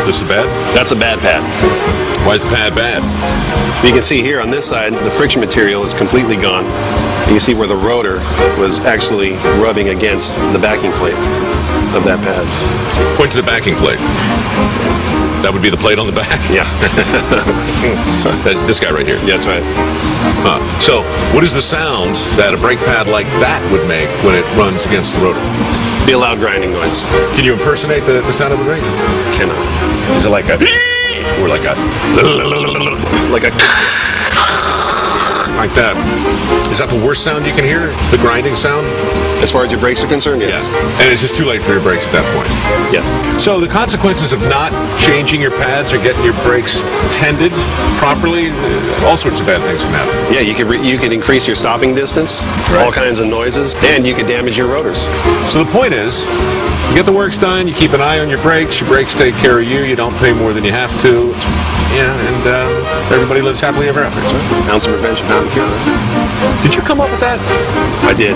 This is bad? That's a bad pad. Why is the pad bad? You can see here on this side, the friction material is completely gone. You can see where the rotor was actually rubbing against the backing plate of that pad. Point to the backing plate. That would be the plate on the back? Yeah. This guy right here? Yeah, that's right. So, what is the sound that a brake pad like that would make when it runs against the rotor? Be a loud grinding noise. Can you impersonate the sound of a brake? Cannot. Is it like a... or like a... like a... like that? Is that the worst sound you can hear? The grinding sound? As far as your brakes are concerned, yes. Yeah. And it's just too late for your brakes at that point. Yeah. So the consequences of not changing your pads or getting your brakes tended properly, all sorts of bad things can happen. Yeah, you could increase your stopping distance, right. All kinds of noises, and you could damage your rotors. So the point is, you get the works done, you keep an eye on your brakes take care of you, you don't pay more than you have to, yeah, and everybody lives happily ever after. That's right. Ounce of prevention, pound of cure. Did you come up with that? I did.